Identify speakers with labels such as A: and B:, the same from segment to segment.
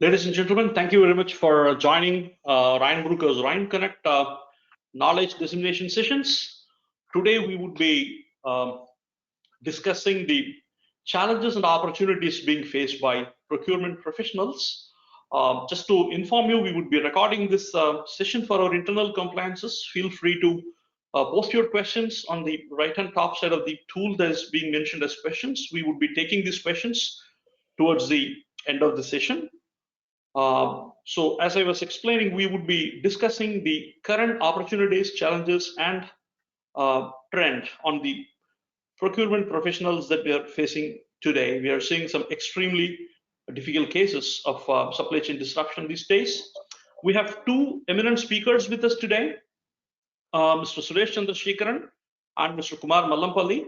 A: Ladies and gentlemen, thank you very much for joining Ryan Brooker's Ryan Connect knowledge dissemination sessions. Today we would be discussing the challenges and opportunities being faced by procurement professionals. Just to inform you, we would be recording this session for our internal compliances. Feel free to post your questions on the right-hand top side of the tool that is being mentioned as questions. We would be taking these questions towards the end of the session. So as I was explaining, we would be discussing the current opportunities, challenges, and trend on the procurement professionals that we are facing today. We are seeing some extremely difficult cases of supply chain disruption these days. We have two eminent speakers with us today, Mr. Suresh Chandrasekharan and Mr. Kumar Mallampalli.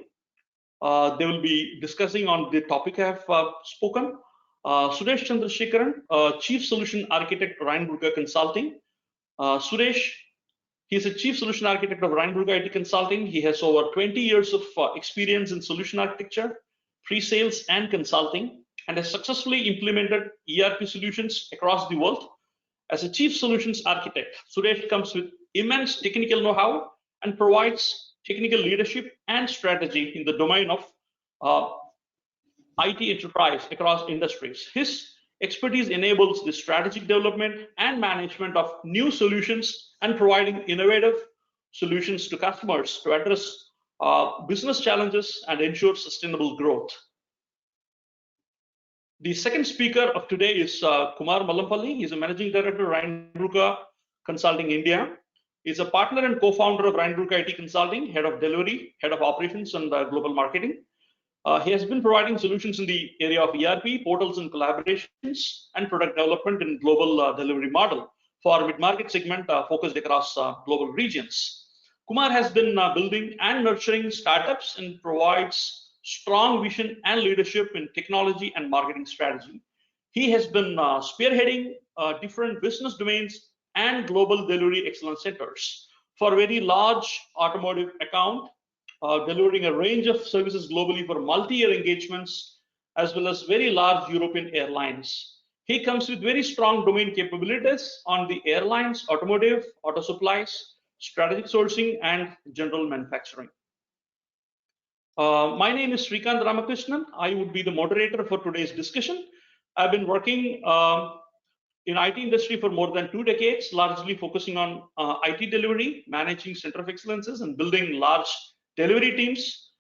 A: They will be discussing on the topic I have spoken. Suresh Chandrasekharan, Chief Solution Architect, Ryan Brooker Consulting. Suresh, he's a Chief Solution Architect of Ryan Brooker IT Consulting. He has over 20 years of experience in solution architecture, pre-sales, and consulting, and has successfully implemented ERP solutions across the world. As a Chief Solutions Architect, Suresh comes with immense technical know-how and provides technical leadership and strategy in the domain of IT enterprise across industries. His expertise enables the strategic development and management of new solutions and providing innovative solutions to customers to address business challenges and ensure sustainable growth. The second speaker of today is Kumar Mallampalli. He's a Managing Director, Ryan Brooker Consulting India. He's a partner and co-founder of Ryan Brooker IT Consulting, Head of Delivery, Head of Operations, and Global Marketing. He has been providing solutions in the area of ERP, portals and collaborations, and product development in global delivery model for mid-market segment focused across global regions. Kumar has been building and nurturing startups and provides strong vision and leadership in technology and marketing strategy. He has been spearheading different business domains and global delivery excellence centers for very large automotive account, delivering a range of services globally for multi-year engagements, as well as very large European airlines. He comes with very strong domain capabilities on the airlines, automotive, auto supplies, strategic sourcing, and general manufacturing. My name is Srikanth Ramakrishnan. I would be the moderator for today's discussion. I've been working in IT industry for more than 2 decades, largely focusing on IT delivery, managing center of excellences, and building large delivery teams,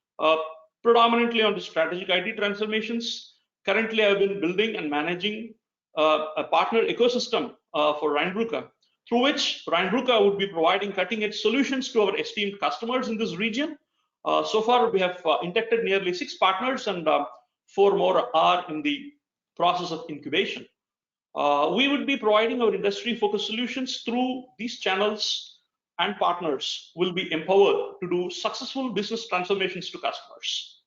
A: predominantly on the strategic IT transformations. Currently, I've been building and managing a partner ecosystem for Ryan Brooker, through which Ryan Brooker would be providing cutting-edge solutions to our esteemed customers in this region. So far, we have inducted nearly 6 partners, and 4 more are in the process of incubation. We would be providing our industry-focused solutions through these channels, and partners will be empowered to do successful business transformations to customers.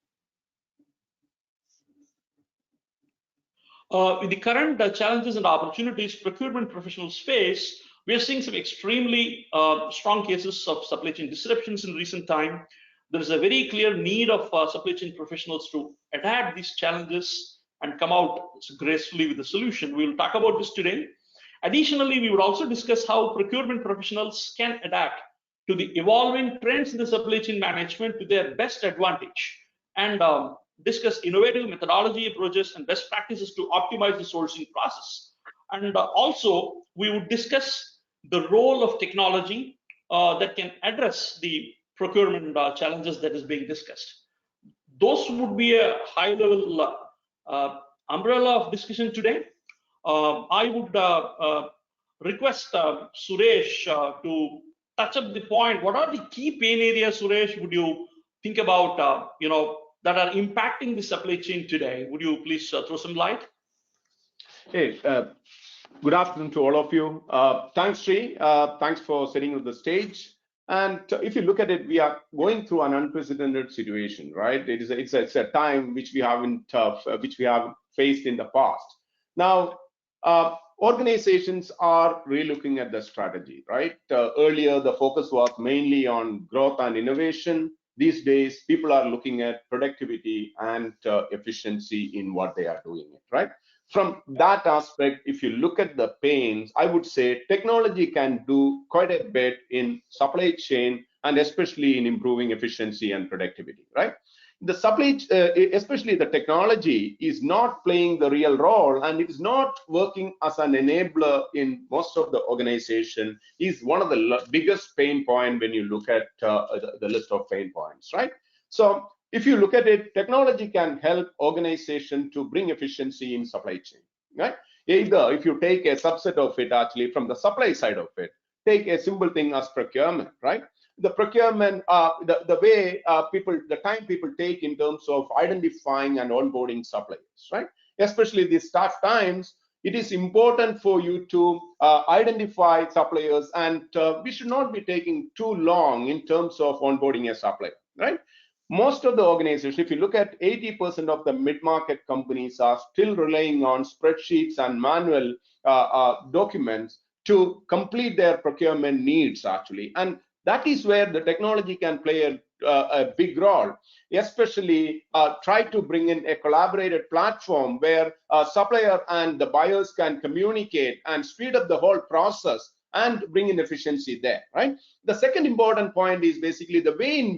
A: With the current challenges and opportunities procurement professionals face, we are seeing some extremely strong cases of supply chain disruptions in recent time. There is a very clear need of supply chain professionals to adapt these challenges and come out gracefully with a solution. We will talk about this today. Additionally, we would also discuss how procurement professionals can adapt to the evolving trends in the supply chain management to their best advantage, and discuss innovative methodology approaches and best practices to optimize the sourcing process. And also, we would discuss the role of technology that can address the procurement challenges that is being discussed. Those would be a high-level umbrella of discussion today. I would request Suresh to touch up the point. What are the key pain areas, Suresh, would you think about, that are impacting the supply chain today? Would you please throw some light?
B: Hey, good afternoon to all of you. Thanks, Sri. Thanks for setting up the stage. And if you look at it, we are going through an unprecedented situation, right? It's a time which we haven't faced in the past. Now, organizations are relooking at the strategy, right? Earlier, the focus was mainly on growth and innovation. These days, people are looking at productivity and efficiency in what they are doing, right? From that aspect, if you look at the pains, I would say technology can do quite a bit in supply chain and especially in improving efficiency and productivity, right? The supply, especially the technology, is not playing the real role, and it is not working as an enabler in most of the organization. Is one of the biggest pain point when you look at the list of pain points, right? So if you look at it, technology can help organization to bring efficiency in supply chain, right? Either if you take a subset of it actually from the supply side of it, take a simple thing as procurement, right? The procurement, the way the time people take in terms of identifying and onboarding suppliers, right? Especially these tough times, it is important for you to identify suppliers, and we should not be taking too long in terms of onboarding a supplier, right? Most of the organizations, if you look at 80% of the mid-market companies are still relying on spreadsheets and manual documents to complete their procurement needs actually. And that is where the technology can play a big role, especially try to bring in a collaborated platform where supplier and the buyers can communicate and speed up the whole process and bring in efficiency there, right? The second important point is basically the way in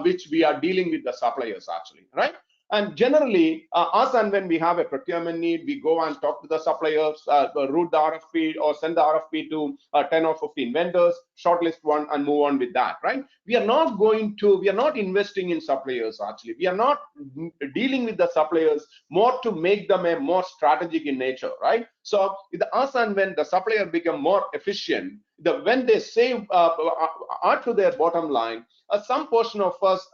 B: which we are dealing with the suppliers actually, right? And generally, us and when we have a procurement need, we go and talk to the suppliers, route the RFP or send the RFP to 10 or 15 vendors, shortlist one and move on with that, right? We are not investing in suppliers actually. We are not dealing with the suppliers more to make them a more strategic in nature, right? So with us and when the supplier become more efficient, when they save add to their bottom line, some portion of us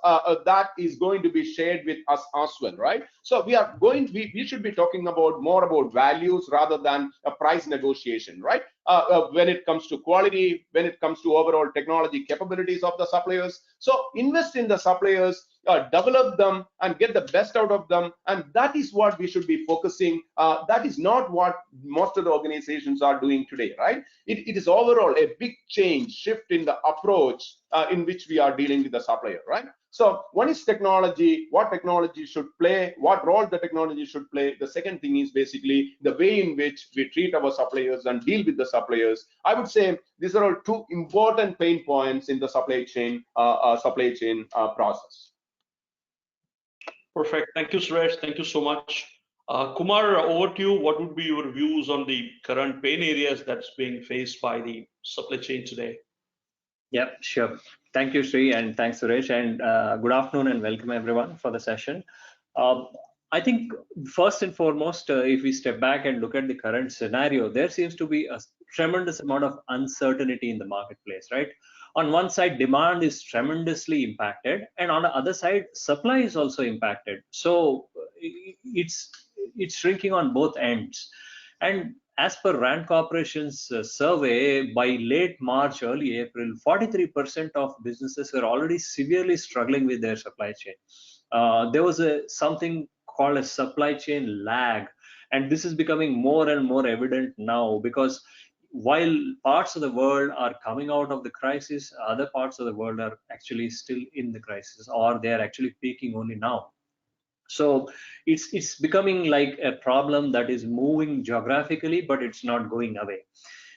B: that is going to be shared with us as well, right? So we should be talking about more about values rather than a price negotiation, right? When it comes to quality, when it comes to overall technology capabilities of the suppliers. So invest in the suppliers, develop them and get the best out of them, and that is what we should be focusing. That is not what most of the organizations are doing today, right? It is overall a big change, shift in the approach in which we are dealing with the supplier, right? So one is technology, what technology should play, what role the technology should play. The second thing is basically the way in which we treat our suppliers and deal with the suppliers. I would say these are all two important pain points in the supply chain process.
A: Perfect. Thank you, Suresh. Thank you so much. Kumar, over to you. What would be your views on the current pain areas that's being faced by the supply chain today?
C: Yeah, sure. Thank you, Sri, and thanks, Suresh, and good afternoon and welcome everyone for the session. I think first and foremost, if we step back and look at the current scenario, there seems to be a tremendous amount of uncertainty in the marketplace, right? On one side, demand is tremendously impacted, and on the other side, supply is also impacted. So it's shrinking on both ends. And as per Rand Corporation's survey, by late March, early April, 43% of businesses were already severely struggling with their supply chain. There was something called a supply chain lag, and this is becoming more and more evident now, because while parts of the world are coming out of the crisis, other parts of the world are actually still in the crisis, or they are actually peaking only now. So it's becoming like a problem that is moving geographically, but it's not going away.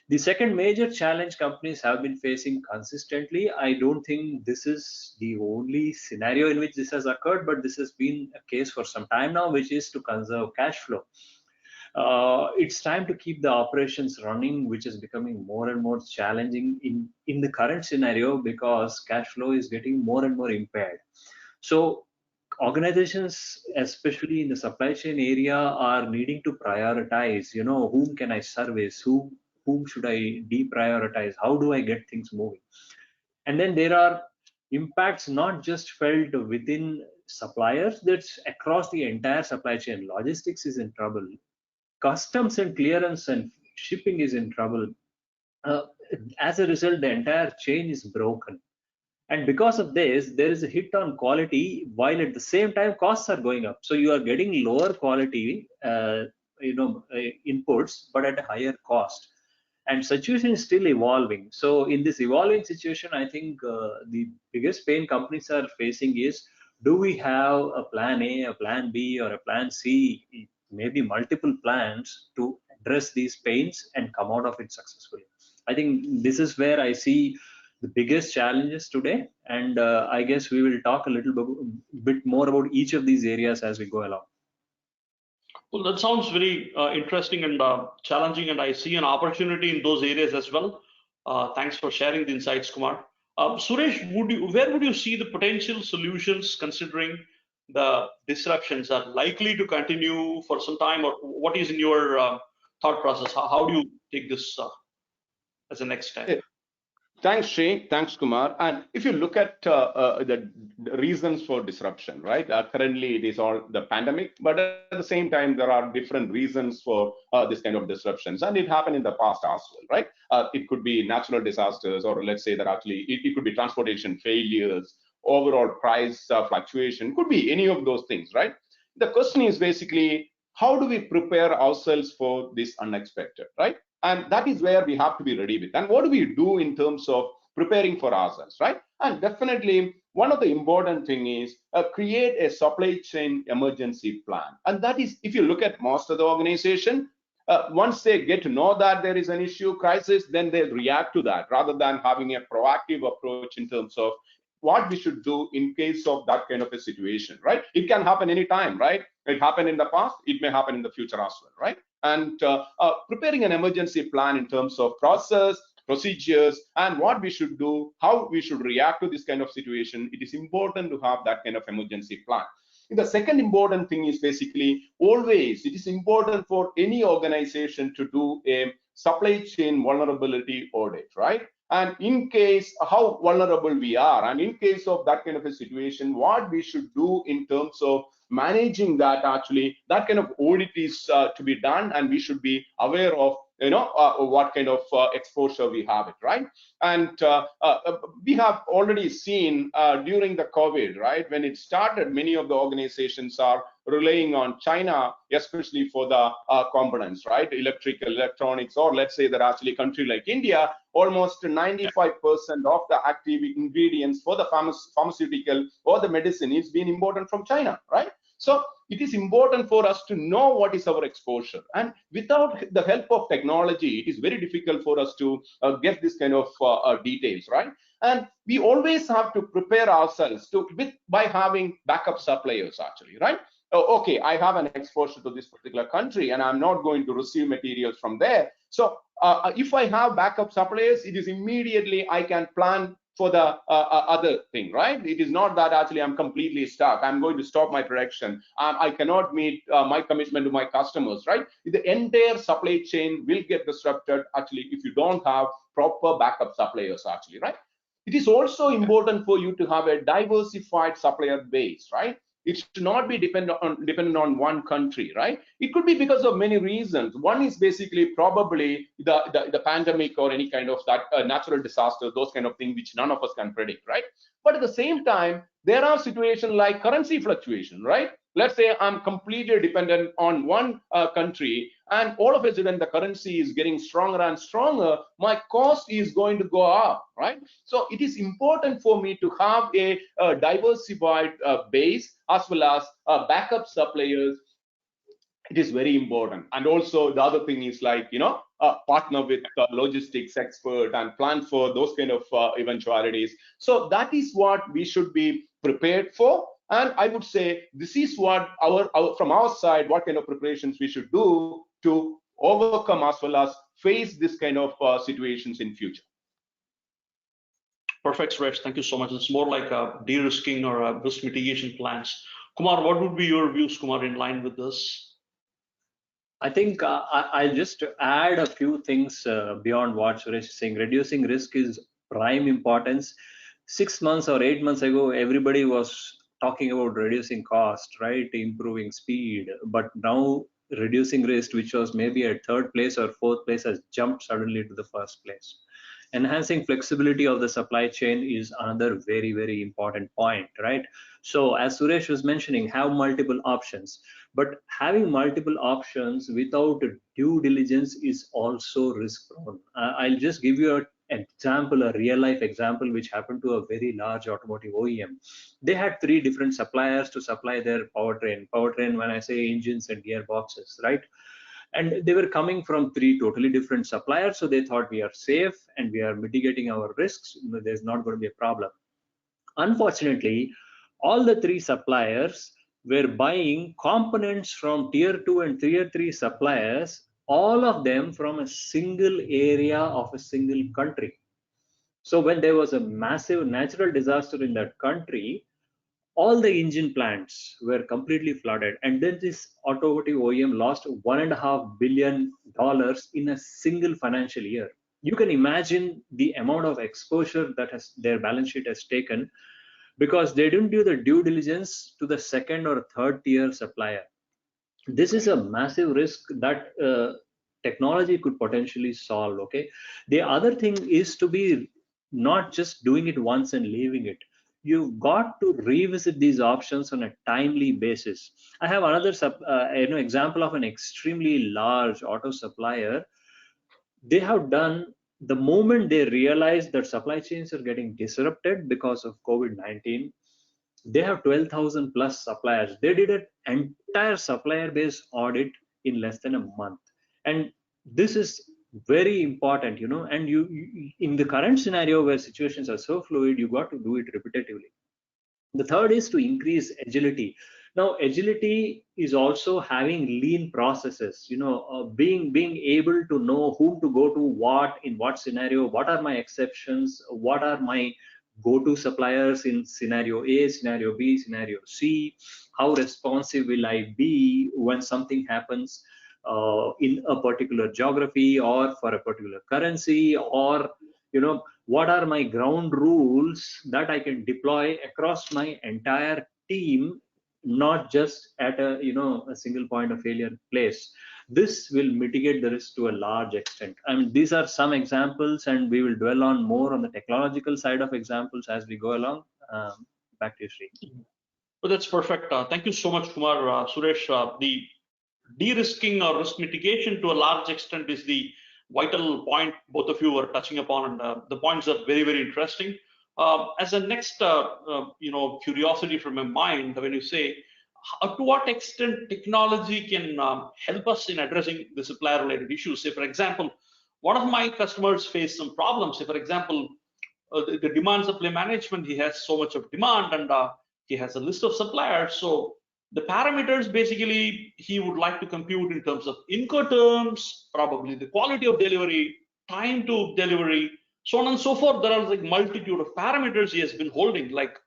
C: The second major challenge companies have been facing consistently, I don't think this is the only scenario in which this has occurred, but this has been a case for some time now, which is to conserve cash flow. It's time to keep the operations running, which is becoming more and more challenging in the current scenario, because cash flow is getting more and more impaired. So organizations, especially in the supply chain area, are needing to prioritize, whom can I service, whom should I deprioritize, how do I get things moving? And then there are impacts not just felt within suppliers, that's across the entire supply chain. Logistics is in trouble, customs and clearance and shipping is in trouble. As a result, the entire chain is broken. And because of this, there is a hit on quality, while at the same time costs are going up. So you are getting lower quality inputs, but at a higher cost. And situation is still evolving. So in this evolving situation, I think the biggest pain companies are facing is, do we have a plan A, a plan B, or a plan C maybe multiple plans to address these pains and come out of it successfully. I think this is where I see the biggest challenges today, and I guess we will talk a little bit more about each of these areas as we go along.
A: Well, that sounds very interesting and challenging, and I see an opportunity in those areas as well. Thanks for sharing the insights, Kumar. Suresh, where would you see the potential solutions considering the disruptions are likely to continue for some time, or what is in your thought process? How do you take this as a next step?
B: Thanks, Sri. Thanks, Kumar. And if you look at the reasons for disruption, right? Currently, it is all the pandemic, but at the same time, there are different reasons for this kind of disruptions, and it happened in the past as well, right? It could be natural disasters, or let's say that actually it could be transportation failures, overall price fluctuation, could be any of those things, right? The question is basically, how do we prepare ourselves for this unexpected, right? And that is where we have to be ready with. And what do we do in terms of preparing for ourselves, right? And definitely, one of the important thing is create a supply chain emergency plan. And that is, if you look at most of the organization, once they get to know that there is an issue, crisis, then they react to that rather than having a proactive approach in terms of what we should do in case of that kind of a situation, right? It can happen anytime, right? It happened in the past, it may happen in the future as well, right? And preparing an emergency plan in terms of process, procedures, and what we should do, how we should react to this kind of situation, it is important to have that kind of emergency plan. The second important thing is basically always, it is important for any organization to do a supply chain vulnerability audit, right? And in case how vulnerable we are, and in case of that kind of a situation, what we should do in terms of managing that, actually that kind of audit is to be done, and we should be aware of what kind of exposure we have it, right? And we have already seen during the COVID, right, when it started, many of the organizations are relying on China, especially for the components, right? Electronics, or let's say that actually a country like India, almost 95% of the active ingredients for the pharmaceutical or the medicine is being imported from China, right? So it is important for us to know what is our exposure, and without the help of technology, it is very difficult for us to get this kind of details, right? And we always have to prepare ourselves by having backup suppliers, actually, right? Okay, I have an exposure to this particular country, and I'm not going to receive materials from there. So if I have backup suppliers, it is immediately I can plan for the other thing, right? It is not that actually I'm completely stuck. I'm going to stop my production. I cannot meet my commitment to my customers, right? The entire supply chain will get disrupted actually if you don't have proper backup suppliers, actually, right? It is also important for you to have a diversified supplier base, right? It should not be dependent on one country, right? It could be because of many reasons. One is basically probably the pandemic or any kind of that natural disaster, those kind of things which none of us can predict, right? But at the same time, there are situations like currency fluctuation, right? Let's say I'm completely dependent on one country, and all of a sudden the currency is getting stronger and stronger, my cost is going to go up, right? So it is important for me to have a diversified base as well as backup suppliers. It is very important. And also the other thing is like, partner with logistics expert and plan for those kind of eventualities. So that is what we should be prepared for. And I would say this is what from our side, what kind of preparations we should do to overcome as well as face this kind of situations in future.
A: Perfect, Suresh. Thank you so much. It's more like a de-risking or a risk mitigation plans. Kumar, what would be your views, Kumar, in line with this?
C: I think I'll just add a few things beyond what Suresh is saying. Reducing risk is prime importance. 6 months or 8 months ago, everybody was talking about reducing cost, right? Improving speed. But now reducing risk, which was maybe at third place or fourth place, has jumped suddenly to the first place. Enhancing flexibility of the supply chain is another very, very important point, right? So as Suresh was mentioning, have multiple options, but having multiple options without due diligence is also risk prone. I'll just give you example, a real life example, which happened to a very large automotive OEM. They had 3 different suppliers to supply their powertrain. Powertrain, when I say engines and gearboxes, right? And they were coming from 3 totally different suppliers. So they thought we are safe and we are mitigating our risks. There's not going to be a problem. Unfortunately, all the 3 suppliers were buying components from tier 2 and tier 3 suppliers, all of them from a single area of a single country. So when there was a massive natural disaster in that country, all the engine plants were completely flooded, and then this automotive OEM lost $1.5 billion in a single financial year. You can imagine the amount of exposure that their balance sheet has taken, because they didn't do the due diligence to the second or third tier supplier. This is a massive risk that technology could potentially solve. Okay, the other thing is to be not just doing it once and leaving it. You've got to revisit these options on a timely basis. I have another example of an extremely large auto supplier. They have done, the moment they realize that supply chains are getting disrupted because of COVID-19, they have 12,000 plus suppliers. They did an entire supplier based audit in less than a month. And this is very important, and you in the current scenario where situations are so fluid, you got to do it repetitively. The third is to increase agility. Now, agility is also having lean processes, being able to know whom to go to, what, in what scenario, what are my exceptions, what are my go-to suppliers in scenario A, scenario B, scenario C, how responsive will I be when something happens in a particular geography or for a particular currency, or what are my ground rules that I can deploy across my entire team, not just at a a single point of failure place. This will mitigate the risk to a large extent. I mean, these are some examples, and we will dwell on more on the technological side of examples as we go along. Back to you, Sri.
A: Well, that's perfect. Thank you so much, Kumar. Suresh, the de-risking or risk mitigation to a large extent is the vital point both of you were touching upon, and the points are very, very interesting. As a next, curiosity from my mind, when you say, to what extent technology can help us in addressing the supplier-related issues? Say, for example, one of my customers faced some problems. Say, for example, the demand supply management, he has so much of demand, and he has a list of suppliers. So the parameters basically he would like to compute in terms of Incoterms, probably the quality of delivery, time to delivery, so on and so forth. There are like multitude of parameters he has been holding, like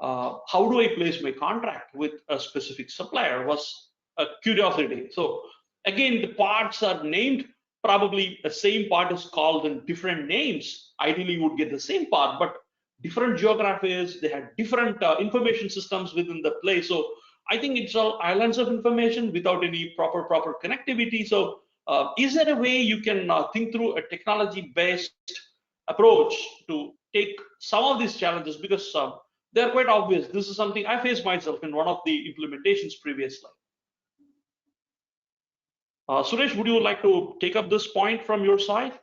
A: how do I place my contract with a specific supplier was a curiosity. So again, the parts are named, probably the same part is called in different names. Ideally, you would get the same part, but different geographies, they had different information systems within the place. So I think it's all islands of information without any proper connectivity. So is there a way you can think through a technology-based approach to take some of these challenges? Because they're quite obvious. This is something I faced myself in one of the implementations previously. Suresh, would you like to take up this point from your side?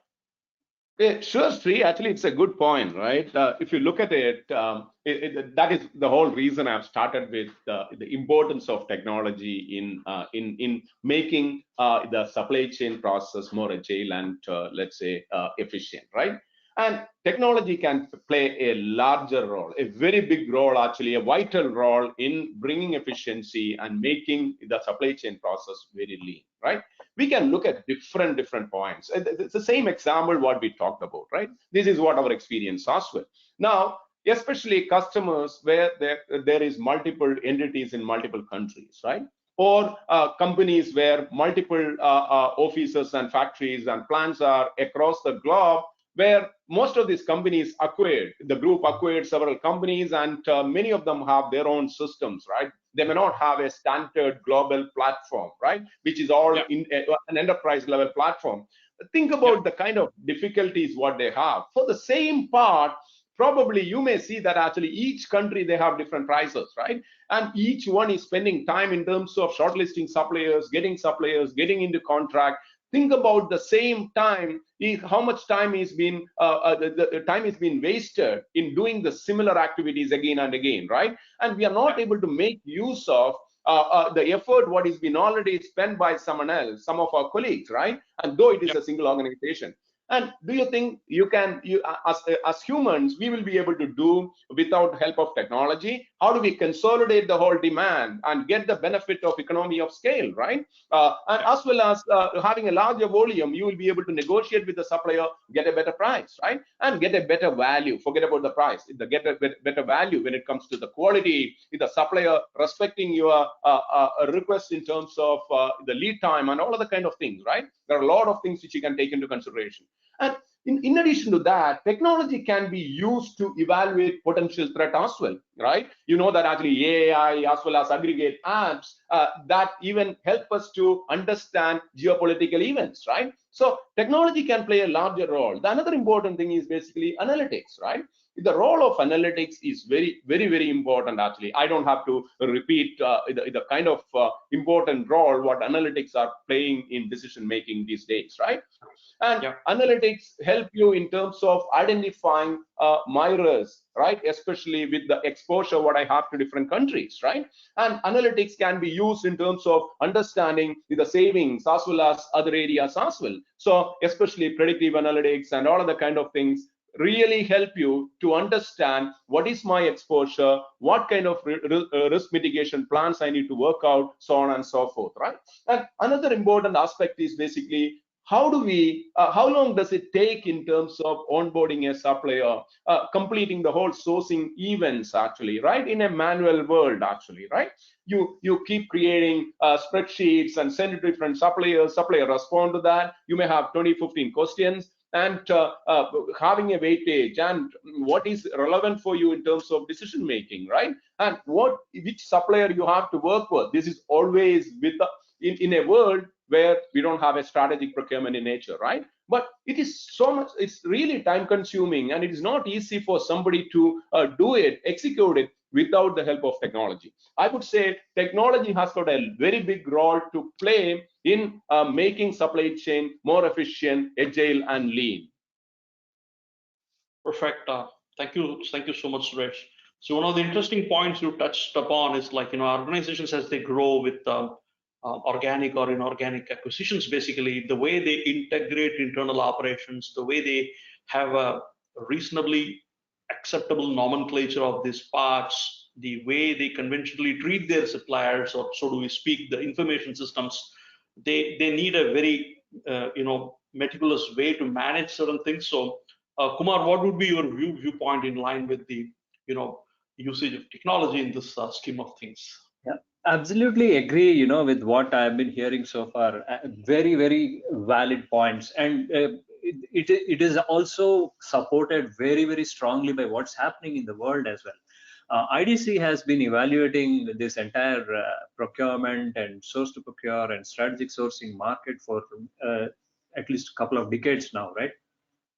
B: Yeah, sure, Sri. Actually, it's a good point, right? If you look at it, that is the whole reason I've started with the importance of technology in making the supply chain process more agile and let's say efficient, right? And technology can play a larger role, a very big role, actually, a vital role in bringing efficiency and making the supply chain process very lean, right? We can look at different points. It's the same example what we talked about, right? This is what our experience as well. Now, especially customers where there is multiple entities in multiple countries, right? Or companies where multiple offices and factories and plants are across the globe, where most of these companies the group acquired several companies, and many of them have their own systems, right? They may not have a standard global platform, right? Which is all in an enterprise level platform. Think about the kind of difficulties what they have. For the same part, probably you may see that actually each country, they have different prices, right? And each one is spending time in terms of shortlisting suppliers, getting into contract, think about the same time, how much time is been the time is being wasted in doing the similar activities again and again, right? And we are not able to make use of the effort what is been already spent by someone else, some of our colleagues, right? And though it is a single organization. And do you think you can, as humans, we will be able to do without help of technology? How do we consolidate the whole demand and get the benefit of economy of scale, right? And as well as having a larger volume, you will be able to negotiate with the supplier, get a better price, right? And get a better value. Forget about the price. Get a better value when it comes to the quality, with the supplier respecting your request in terms of the lead time and all of the kind of things, right? There are a lot of things which you can take into consideration. And in addition to that, technology can be used to evaluate potential threat as well, right? You know that actually AI as well as aggregate apps that even help us to understand geopolitical events, right? So technology can play a larger role. The another important thing is basically analytics, right? The role of analytics is very important. Actually, I don't have to repeat the kind of important role what analytics are playing in decision making these days, right? And analytics help you in terms of identifying mirrors, right? Especially with the exposure what I have to different countries, right? And analytics can be used in terms of understanding the savings as well as other areas as well. So especially predictive analytics and all of the kind of things really help you to understand what is my exposure, what kind of risk mitigation plans I need to work out, so on and so forth, right? And another important aspect is basically how long does it take in terms of onboarding a supplier, completing the whole sourcing events, actually, right? In a manual world, actually, right? You keep creating spreadsheets and send it to different suppliers. Supplier respond to that. You may have 20-15 questions, and having a weightage and what is relevant for you in terms of decision making, right? And which supplier you have to work with. This is always with in a world where we don't have a strategic procurement in nature, right? But it is so much, it's really time consuming, and it is not easy for somebody to execute it without the help of technology. I would say technology has got a very big role to play in making supply chain more efficient, agile, and lean.
A: Perfect. Thank you so much, Suresh. So one of the interesting points you touched upon is, like, organizations as they grow with organic or inorganic acquisitions, basically the way they integrate internal operations, the way they have a reasonably acceptable nomenclature of these parts, the way they conventionally treat their suppliers, or so do we speak, the information systems, they need a very meticulous way to manage certain things. So Kumar, what would be your viewpoint in line with the usage of technology in this scheme of things?
C: Yeah, absolutely agree, with what I've been hearing so far. Very, very valid points. And it is also supported very, very strongly by what's happening in the world as well. IDC has been evaluating this entire procurement and source to procure and strategic sourcing market for at least a couple of decades now, right?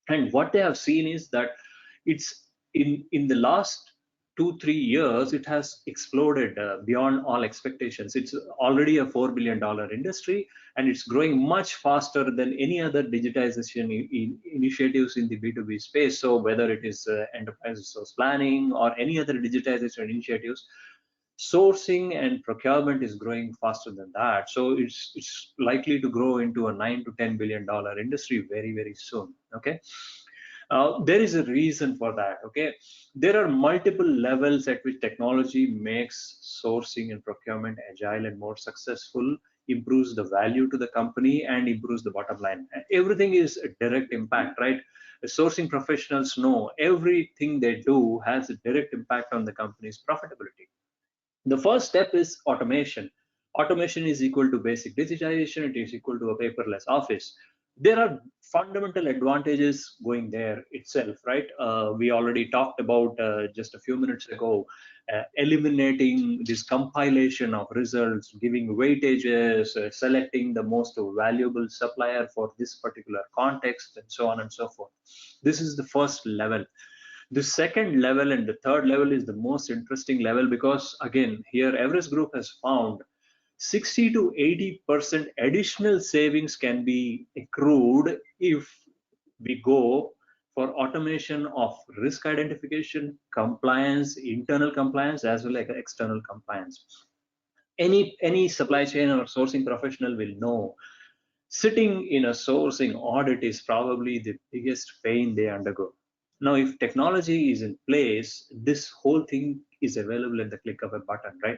C: And what they have seen is that it's in the last 2-3 years, it has exploded beyond all expectations. It's already a $4 billion industry, and it's growing much faster than any other digitization initiatives in the B2B space. So whether it is enterprise resource planning or any other digitization initiatives, sourcing and procurement is growing faster than that. So it's likely to grow into a $9 to $10 billion industry very, very soon. Okay. There is a reason for that. Okay, there are multiple levels at which technology makes sourcing and procurement agile and more successful, improves the value to the company, and improves the bottom line. Everything is a direct impact, right? The sourcing professionals know everything they do has a direct impact on the company's profitability. The first step is automation. Automation is equal to basic digitization. It is equal to a paperless office. There are fundamental advantages going there itself, right? We already talked about just a few minutes ago, eliminating this compilation of results, giving weightages, selecting the most valuable supplier for this particular context, and so on and so forth. This is the first level. The second level and the third level is the most interesting level, because again, here Everest Group has found 60 to 80% additional savings can be accrued if we go for automation of risk identification, compliance, internal compliance, as well as external compliance. Any supply chain or sourcing professional will know sitting in a sourcing audit is probably the biggest pain they undergo. Now, if technology is in place, this whole thing is available at the click of a button, right?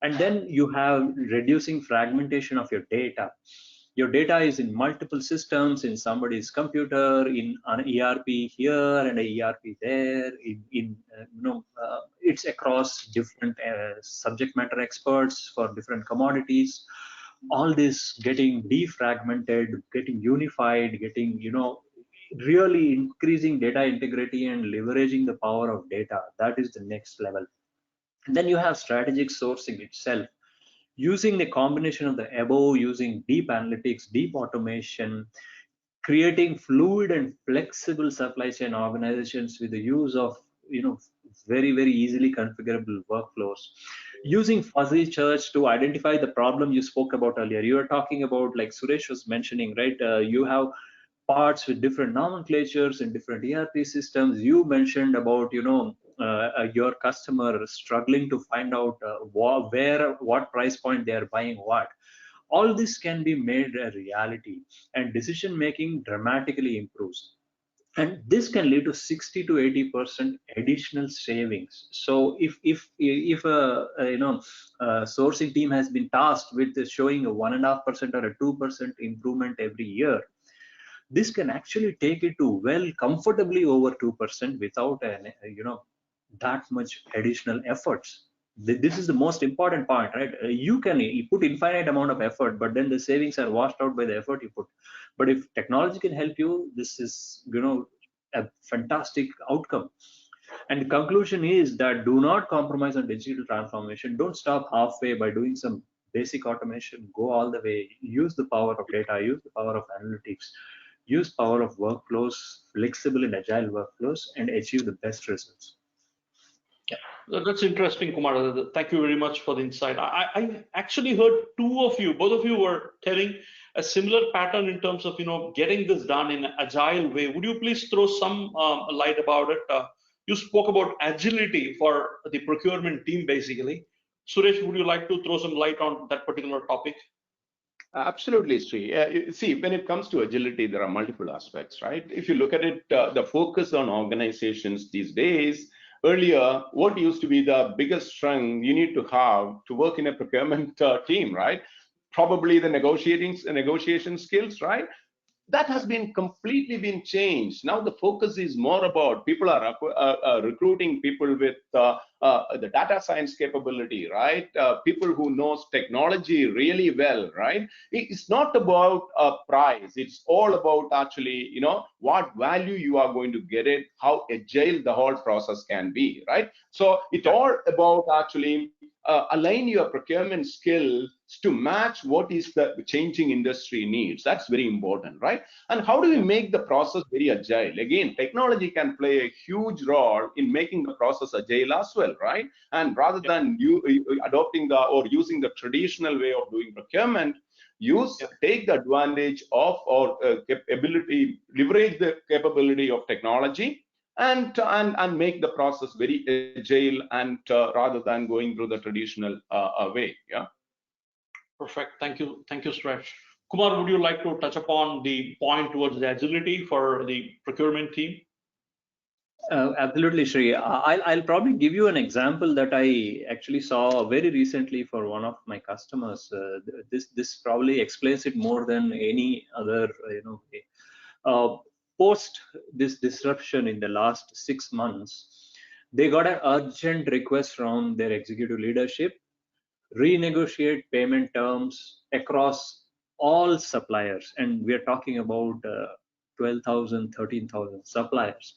C: And then you have reducing fragmentation of your data. Your data is in multiple systems, in somebody's computer, in an ERP here and a ERP there. It's across different subject matter experts for different commodities. All this getting defragmented, getting unified, getting really increasing data integrity and leveraging the power of data. That is the next level. And then you have strategic sourcing itself, using the combination of the above, using deep analytics, deep automation, creating fluid and flexible supply chain organizations with the use of very easily configurable workflows, using fuzzy search to identify the problem you spoke about earlier. You were talking about, like Suresh was mentioning, right? You have parts with different nomenclatures and different ERP systems. You mentioned about your customer struggling to find out what price point they are buying what. All this can be made a reality, and decision making dramatically improves. And this can lead to 60 to 80% additional savings. So if a sourcing team has been tasked with showing a 1.5% or a 2% improvement every year, this can actually take it to well comfortably over 2% without that much additional efforts. This is the most important part, right? You put infinite amount of effort, but then the savings are washed out by the effort you put. But if technology can help you, this is a fantastic outcome. And the conclusion is that do not compromise on digital transformation. Don't stop halfway by doing some basic automation. Go all the way. Use the power of data, use the power of analytics, use power of workflows, flexible and agile workflows, and achieve the best results.
A: That's interesting, Kumar. Thank you very much for the insight. I actually heard both of you were telling a similar pattern in terms of getting this done in an agile way. Would you please throw some light about it? You spoke about agility for the procurement team, basically. Suresh, would you like to throw some light on that particular topic?
B: Absolutely, Sri. See, when it comes to agility, there are multiple aspects, right? If you look at it, the focus on organizations these days, earlier, what used to be the biggest strength you need to have to work in a procurement team, right? Probably the negotiation skills, right? That has been completely been changed. Now the focus is more about people are recruiting people with the data science capability, right? People who knows technology really well, right? It's not about price. It's all about actually, what value you are going to get it, how agile the whole process can be, right? So it's all about actually align your procurement skills to match what is the changing industry needs. That's very important, right? And how do we make the process very agile? Again, technology can play a huge role in making the process agile as well, right? And rather than you adopting or using the traditional way of doing procurement, take the advantage of or ability, leverage the capability of technology, and make the process very agile, and rather than going through the traditional way. Yeah.
A: Perfect. Thank you, Suresh. Kumar, would you like to touch upon the point towards the agility for the procurement team?
C: Absolutely, Shri. I'll probably give you an example that I actually saw very recently for one of my customers. This probably explains it more than any other way. Post this disruption in the last 6 months, they got an urgent request from their executive leadership: renegotiate payment terms across all suppliers. And we are talking about 12,000, 13,000 suppliers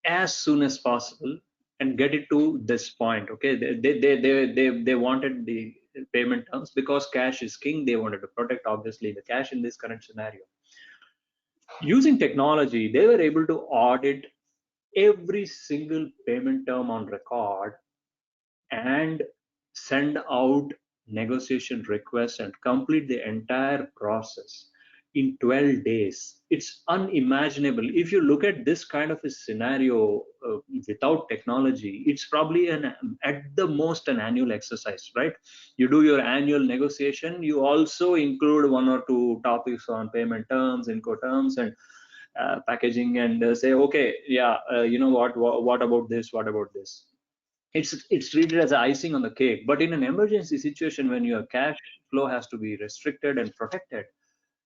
C: as soon as possible and get it to this point. Okay, they wanted the payment terms because cash is king. They wanted to protect obviously the cash in this current scenario. Using technology, they were able to audit every single payment term on record and send out negotiation request and complete the entire process in 12 days. It's unimaginable. If you look at this kind of a scenario without technology, it's probably at the most an annual exercise, right? You do your annual negotiation, you also include one or two topics on payment terms, Incoterms, and packaging, and say, okay, yeah, you know what about this, what about this. It's treated as icing on the cake. But in an emergency situation, when your cash flow has to be restricted and protected,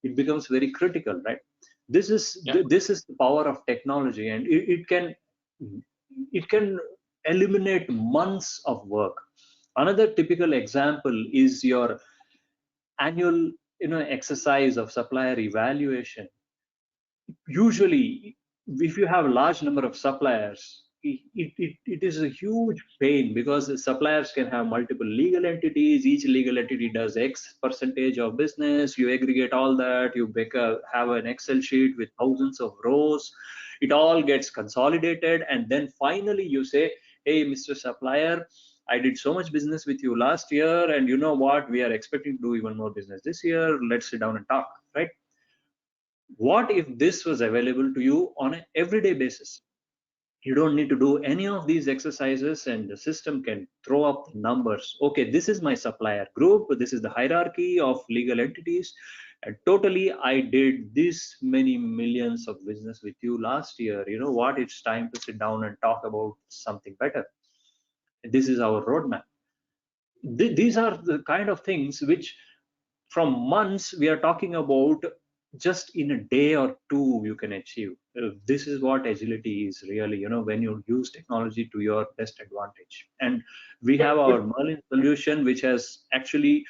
C: it becomes very critical, right? This is this is the power of technology, and it can eliminate months of work. Another typical example is your annual exercise of supplier evaluation. Usually, if you have a large number of suppliers, it is a huge pain, because the suppliers can have multiple legal entities. Each legal entity does X percentage of business. You aggregate all that, you have an Excel sheet with thousands of rows. It all gets consolidated, and then finally you say, hey, Mr. Supplier, I did so much business with you last year, and you know what, we are expecting to do even more business this year. Let's sit down and talk, right? What if this was available to you on an everyday basis? You don't need to do any of these exercises, and the system can throw up the numbers. Okay, this is my supplier group, this is the hierarchy of legal entities, and totally I did this many millions of business with you last year. You know what, it's time to sit down and talk about something better. This is our roadmap. These are the kind of things which from months we are talking about, just in a day or two you can achieve. This is what agility is really, when you use technology to your best advantage. And we have our Merlin solution, which has actually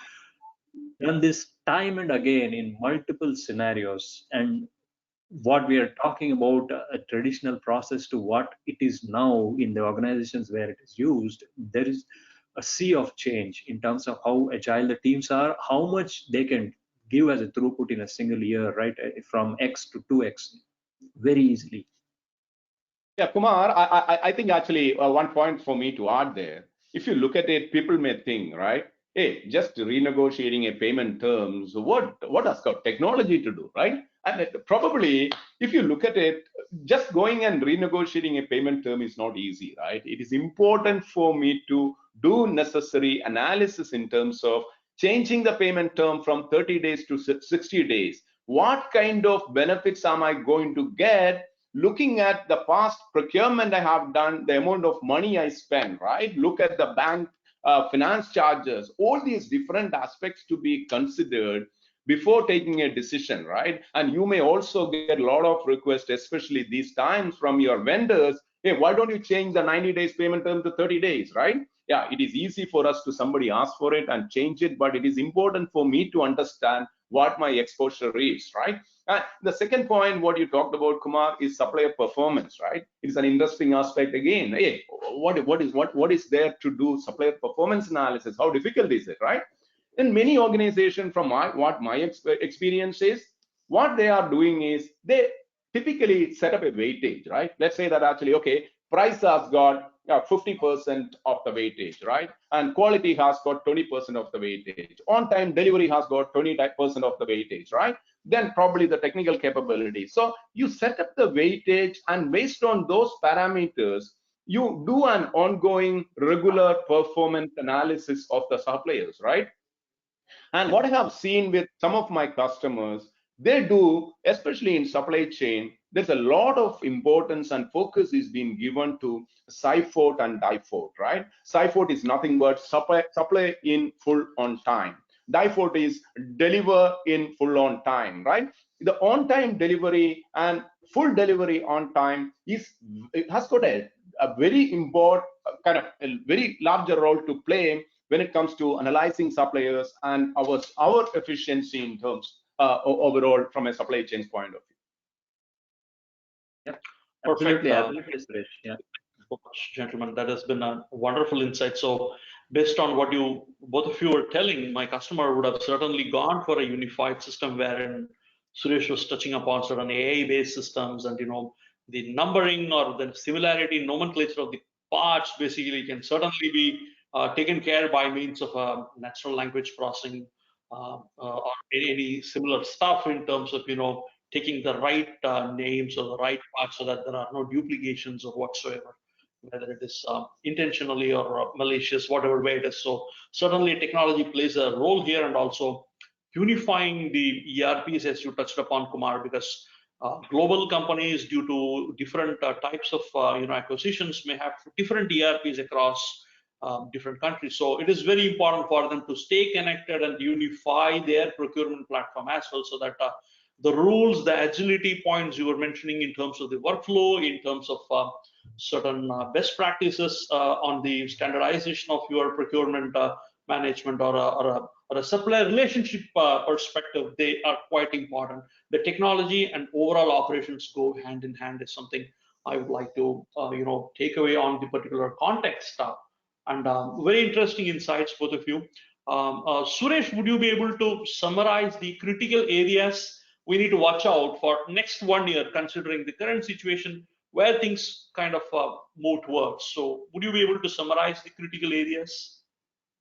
C: done this time and again in multiple scenarios. And what we are talking about, a traditional process to what it is now in the organizations where it is used, there is a sea of change in terms of how agile the teams are, how much they can give as a throughput in a single year, right? From X to 2X very easily.
B: Yeah, Kumar, I think actually one point for me to add there. If you look at it, people may think, right? Hey, just renegotiating a payment terms, what has got technology to do, right? And probably, if you look at it, just going and renegotiating a payment term is not easy, right? It is important for me to do necessary analysis in terms of changing the payment term from 30 days to 60 days. What kind of benefits am I going to get? Looking at the past procurement I have done, the amount of money I spend, right? Look at the bank finance charges, all these different aspects to be considered before taking a decision, right? And you may also get a lot of requests, especially these times, from your vendors. Hey, why don't you change the 90 days payment term to 30 days, right? Yeah, it is easy for us to somebody ask for it and change it, but it is important for me to understand what my exposure is, right? And the second point, what you talked about, Kumar, is supplier performance, right? It's an interesting aspect again. Hey, what is there to do supplier performance analysis? How difficult is it, right? In many organizations, from what my experience is, what they are doing is they typically set up a weightage, right? Let's say that actually, okay, price has got 50% of the weightage, right? And quality has got 20% of the weightage. On-time delivery has got 20% of the weightage, right? Then probably the technical capability. So you set up the weightage, and based on those parameters, you do an ongoing regular performance analysis of the suppliers, right? And what I have seen with some of my customers, they do, especially in supply chain, there's a lot of importance and focus is being given to SIFOT and DIFOT, right? SIFOT is nothing but supply in full on time. DIFOT is deliver in full on time, right? The on-time delivery and full delivery on time it has got a very important kind of a very larger role to play when it comes to analyzing suppliers and our efficiency in terms overall from a supply chain point of view.
C: Yeah,
A: Perfect.
C: absolutely, Suresh. Yeah.
A: Gentlemen, that has been a wonderful insight. So based on what both of you were telling, my customer would have certainly gone for a unified system wherein Suresh was touching upon certain AI-based systems, and the numbering or the similarity nomenclature of the parts basically can certainly be taken care by means of natural language processing or any similar stuff in terms of taking the right names or the right parts so that there are no duplications or whatsoever, whether it is intentionally or malicious, whatever way it is. So certainly technology plays a role here, and also unifying the ERPs, as you touched upon, Kumar, because global companies, due to different types of acquisitions, may have different ERPs across different countries. So it is very important for them to stay connected and unify their procurement platform as well, so that the rules, the agility points you were mentioning in terms of the workflow, in terms of certain best practices on the standardization of your procurement management or a supplier relationship perspective, they are quite important. The technology and overall operations go hand in hand is something I would like to take away on the particular context. And very interesting insights, both of you. Suresh, would you be able to summarize the critical areas we need to watch out for next 1 year, considering the current situation where things kind of move towards? So would you be able to summarize the critical areas?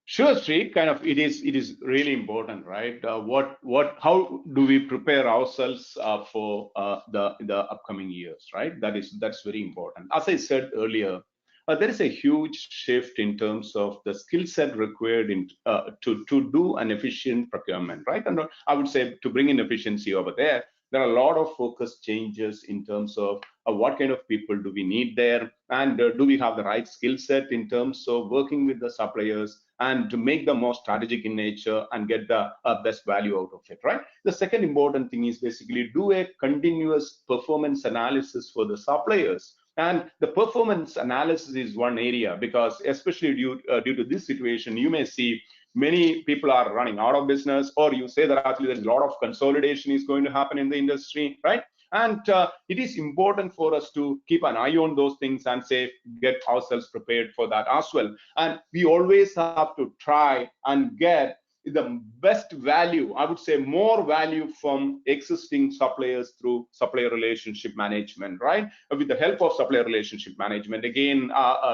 B: Sure, Sri. Kind of, it is really important, right? How do we prepare ourselves for the upcoming years, right? That's very important. As I said earlier, there is a huge shift in terms of the skill set required to do an efficient procurement, right? And I would say to bring in efficiency over there, there are a lot of focus changes in terms of what kind of people do we need there, and do we have the right skill set in terms of working with the suppliers and to make them more strategic in nature and get the best value out of it, right? The second important thing is basically do a continuous performance analysis for the suppliers. And the performance analysis is one area, because especially due to this situation, you may see many people are running out of business, or you say that actually there's a lot of consolidation is going to happen in the industry, right? And it is important for us to keep an eye on those things and say, get ourselves prepared for that as well. And we always have to try and get the best value, I would say more value from existing suppliers through supplier relationship management, right? With the help of supplier relationship management, again,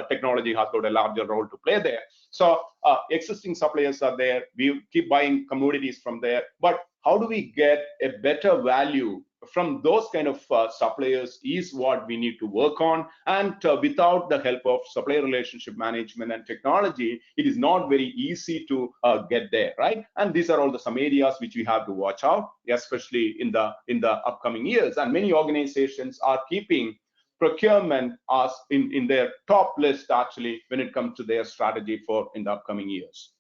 B: technology has got a larger role to play there. So existing suppliers are there, we keep buying commodities from there, but how do we get a better value from those kind of suppliers is what we need to work on. And without the help of supplier relationship management and technology, it is not very easy to get there, right? And these are all some areas which we have to watch out, especially in the upcoming years. And many organizations are keeping procurement as in their top list, actually, when it comes to their strategy for in the upcoming years.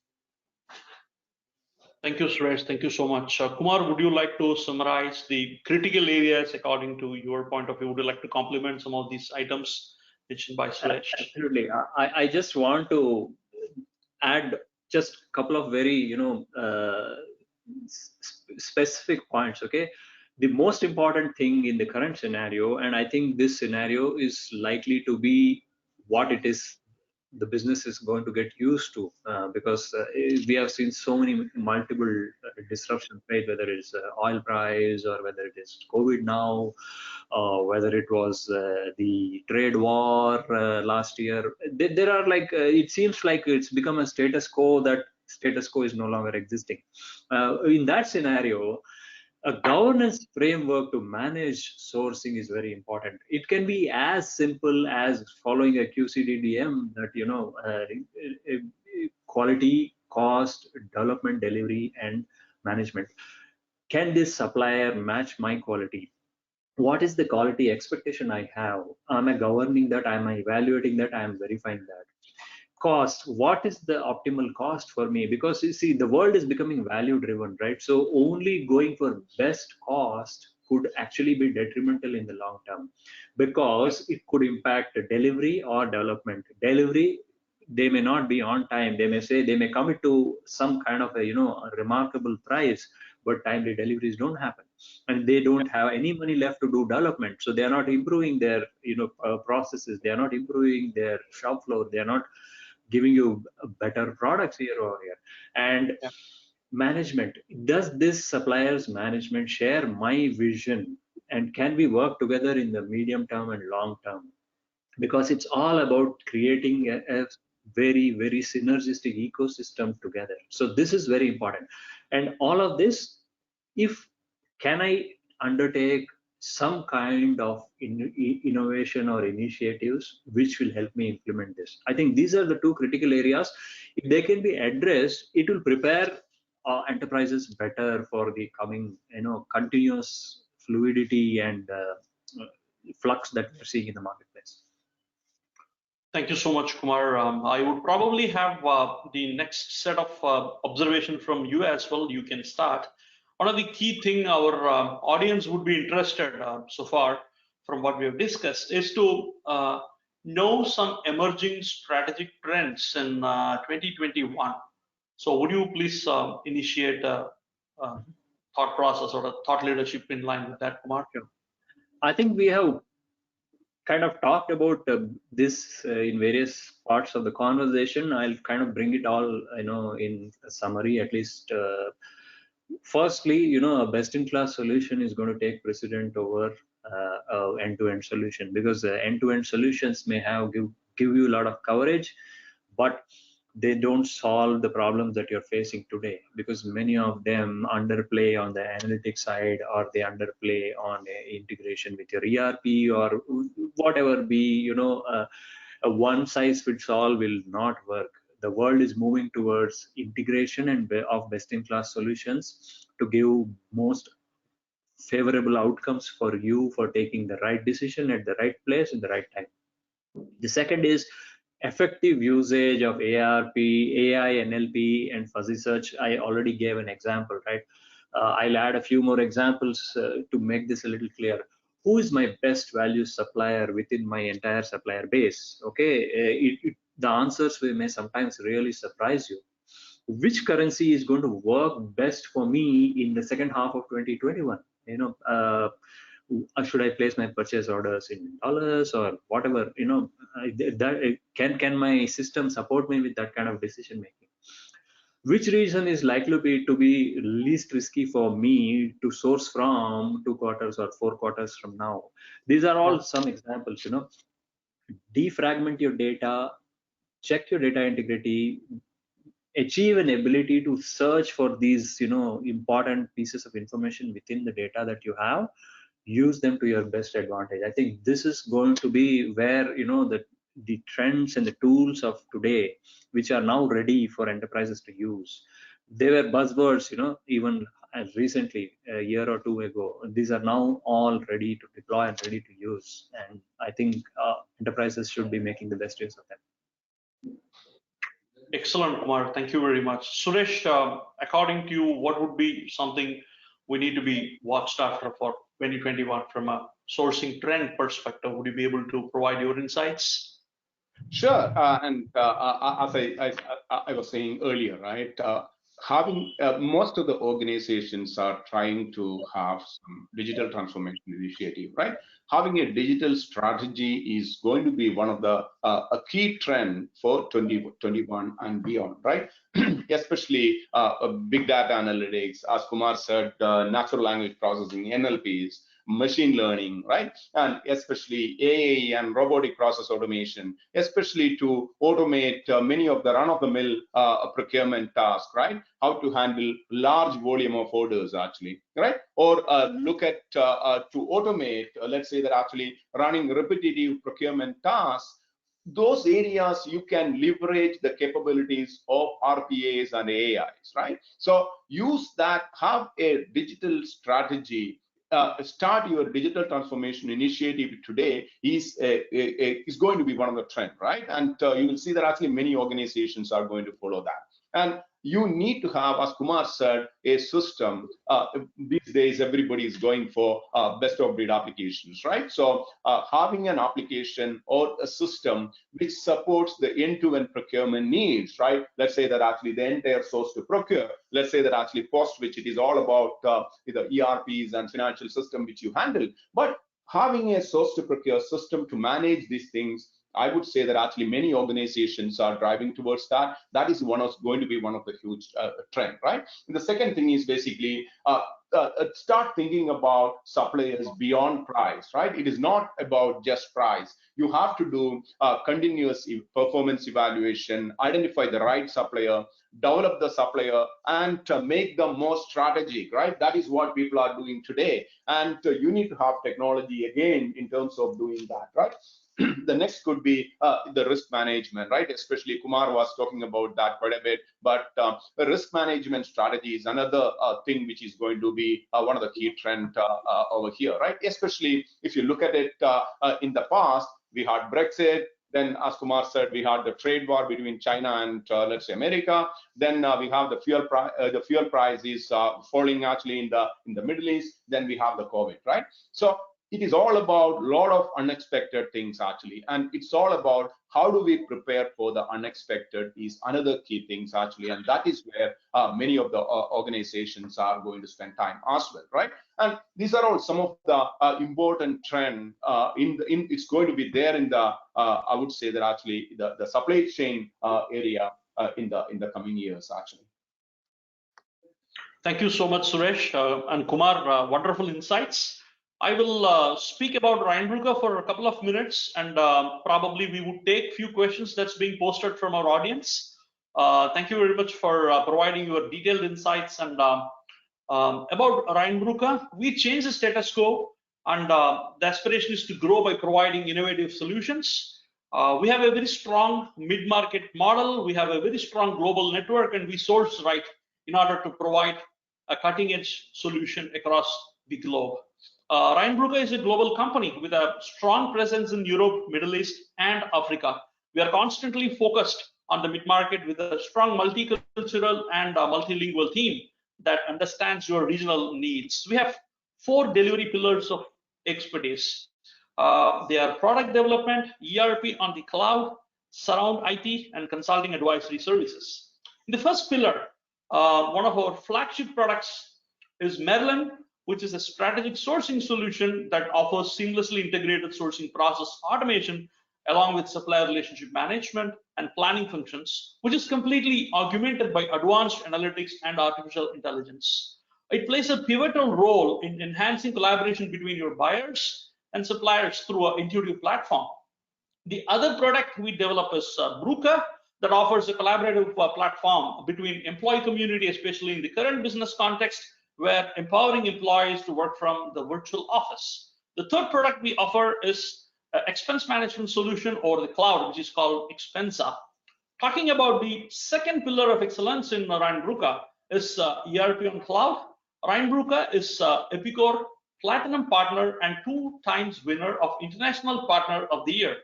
A: Thank you, Suresh. Thank you so much. Kumar, would you like to summarize the critical areas according to your point of view? Would you like to complement some of these items mentioned by Suresh?
C: Absolutely. I just want to add just a couple of very, specific points, okay? The most important thing in the current scenario, and I think this scenario is likely to be what it is the business is going to get used to, because we have seen so many multiple disruptions, right? Whether it's oil price, or whether it is COVID now, whether it was the trade war last year. There are like, it seems like it's become a status quo, that status quo is no longer existing. In that scenario, a governance framework to manage sourcing is very important. It can be as simple as following a QCDDM, that quality, cost, development, delivery, and management. Can this supplier match my quality? What is the quality expectation I have? Am I governing that? Am I evaluating that? I am verifying that. Cost, what is the optimal cost for me? Because you see, the world is becoming value driven, right? So only going for best cost could actually be detrimental in the long term, because it could impact delivery or development. Delivery, they may not be on time, they may commit to some kind of a remarkable price, but timely deliveries don't happen, and they don't have any money left to do development. So they are not improving their processes, they are not improving their shop floor, they are not giving you better products year over year. And management, does this suppliers management share my vision, and can we work together in the medium term and long term? Because it's all about creating a very, very synergistic ecosystem together. So this is very important. And all of this, if can I undertake some kind of innovation or initiatives which will help me implement this. I think these are the two critical areas. If they can be addressed, it will prepare enterprises better for the coming, continuous fluidity and flux that we're seeing in the marketplace.
A: Thank you so much, Kumar. I would probably have the next set of observation from you as well. You can start. One of the key thing our audience would be interested so far from what we have discussed is to know some emerging strategic trends in 2021. So would you please initiate a thought process or a thought leadership in line with that, Kumar?
C: I think we have kind of talked about this in various parts of the conversation. I'll kind of bring it all, in a summary at least. Firstly, a best-in-class solution is going to take precedent over end-to-end solution, because end-to-end solutions may have give you a lot of coverage, but they don't solve the problems that you're facing today, because many of them underplay on the analytics side, or they underplay on integration with your ERP or whatever be, a one size fits all will not work. The world is moving towards integration and of best-in-class solutions to give most favorable outcomes for you for taking the right decision at the right place in the right time. The second is effective usage of ARP, AI, NLP, and fuzzy search. I already gave an example, right? I'll add a few more examples to make this a little clearer. Who is my best value supplier within my entire supplier base? Okay, the answers may sometimes really surprise you. Which currency is going to work best for me in the second half of 2021? Should I place my purchase orders in dollars or whatever? Can my system support me with that kind of decision making? Which region is likely to be least risky for me to source from 2 quarters or 4 quarters from now? These are all some examples. Defragment your data, check your data integrity, achieve an ability to search for these important pieces of information within the data that you have, use them to your best advantage. I think this is going to be where the trends and the tools of today, which are now ready for enterprises to use. They were buzzwords even as recently a year or two ago. These are now all ready to deploy and ready to use, and I think enterprises should be making the best use of them.
A: Excellent, Kumar. Thank you very much. Suresh, according to you, what would be something we need to be watched after for 2021 from a sourcing trend perspective? Would you be able to provide your insights?
B: Sure. And as I was saying earlier, right, having most of the organizations are trying to have some digital transformation initiative, right? Having a digital strategy is going to be one of the a key trend for 2021 and beyond, right? Especially big data analytics, as Kumar said, natural language processing, NLPs, machine learning, right? And especially AI and robotic process automation, especially to automate many of the run-of-the-mill procurement tasks, right? How to handle large volume of orders, actually, right? Or look at to automate, let's say that actually running repetitive procurement tasks. Those areas you can leverage the capabilities of RPAs and AIs, right? So use that, have a digital strategy. Start your digital transformation initiative today is going to be one of the trend, right? And you will see that actually many organizations are going to follow that. And you need to have, as Kumar said, a system. These days, everybody is going for best of breed applications, right? So having an application or a system which supports the end-to-end procurement needs, right? Let's say that actually the entire source to procure. Let's say that actually post which it is all about the ERPs and financial system which you handle. But having a source to procure system to manage these things, I would say that actually many organizations are driving towards that. That is going to be one of the huge trend, right? And the second thing is basically start thinking about suppliers beyond price, right? It is not about just price. You have to do continuous performance evaluation, identify the right supplier, develop the supplier, and make them more strategic, right? That is what people are doing today. And you need to have technology again in terms of doing that, right? The next could be the risk management, right? Especially Kumar was talking about that quite a bit, but the risk management strategy is another thing which is going to be one of the key trends over here, right? Especially if you look at it in the past, we had Brexit. Then, as Kumar said, we had the trade war between China and let's say America. Then we have the fuel price. The fuel price is falling actually in the Middle East. Then we have the COVID, right? So it is all about a lot of unexpected things actually, and it's all about how do we prepare for the unexpected is another key things actually, and that is where many of the organizations are going to spend time as well, right? And these are all some of the important trend it's going to be there in the I would say that actually the supply chain area in the coming years actually.
A: Thank you so much, Suresh and Kumar. Wonderful insights. I will speak about Rheinbrücke for a couple of minutes, and probably we would take few questions that's being posted from our audience. Thank you very much for providing your detailed insights. And about Rheinbrücke, we changed the status quo, and the aspiration is to grow by providing innovative solutions. We have a very strong mid-market model. We have a very strong global network, and we source right in order to provide a cutting-edge solution across the globe. Rheinbrücke is a global company with a strong presence in Europe, Middle East, and Africa. We are constantly focused on the mid-market with a strong multicultural and multilingual team that understands your regional needs. We have 4 delivery pillars of expertise. They are product development, ERP on the cloud, surround IT, and consulting advisory services. In the first pillar, one of our flagship products is Merlin, which is a strategic sourcing solution that offers seamlessly integrated sourcing process automation along with supplier relationship management and planning functions, which is completely augmented by advanced analytics and artificial intelligence. It plays a pivotal role in enhancing collaboration between your buyers and suppliers through an intuitive platform. The other product we develop is Brücke, that offers a collaborative platform between employee community, especially in the current business context, where empowering employees to work from the virtual office. The third product we offer is an expense management solution over the cloud, which is called Expensa. Talking about the second pillar of excellence in Rheinbrücke is ERP on cloud. Rheinbrücke is Epicor Platinum Partner and 2 times winner of International Partner of the Year.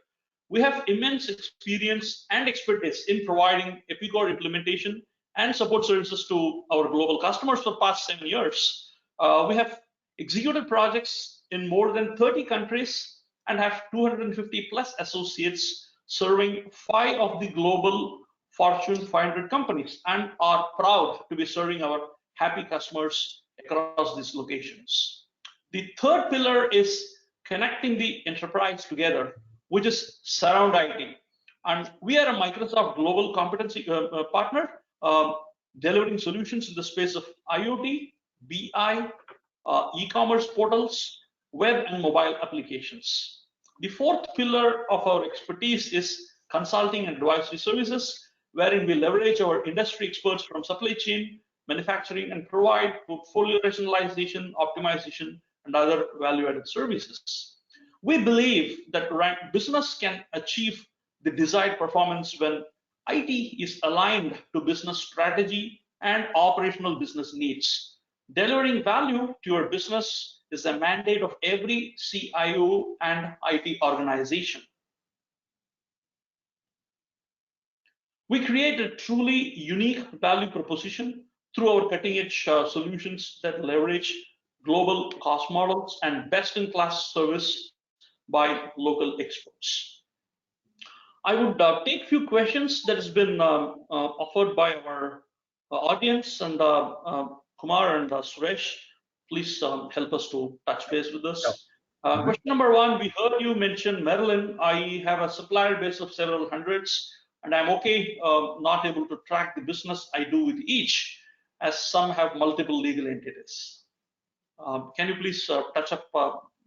A: We have immense experience and expertise in providing Epicor implementation and support services to our global customers for the past 7 years. We have executed projects in more than 30 countries and have 250 plus associates serving 5 of the global Fortune 500 companies, and are proud to be serving our happy customers across these locations. The third pillar is connecting the enterprise together, which is surround IT. And we are a Microsoft global competency partner, delivering solutions in the space of IoT, BI, e-commerce portals, web and mobile applications. The fourth pillar of our expertise is consulting and advisory services, wherein we leverage our industry experts from supply chain, manufacturing, and provide portfolio rationalization, optimization, and other value-added services. We believe that business can achieve the desired performance when IT is aligned to business strategy and operational business needs. Delivering value to your business is a mandate of every CIO and IT organization. We create a truly unique value proposition through our cutting-edge solutions that leverage global cost models and best-in-class service by local experts. I would take a few questions that has been offered by our audience, and Kumar and Suresh, please help us to touch base with this. Question number 1, we heard you mention Merlin. I have a supplier base of several hundreds, and I'm okay not able to track the business I do with each, as some have multiple legal entities. Can you please touch up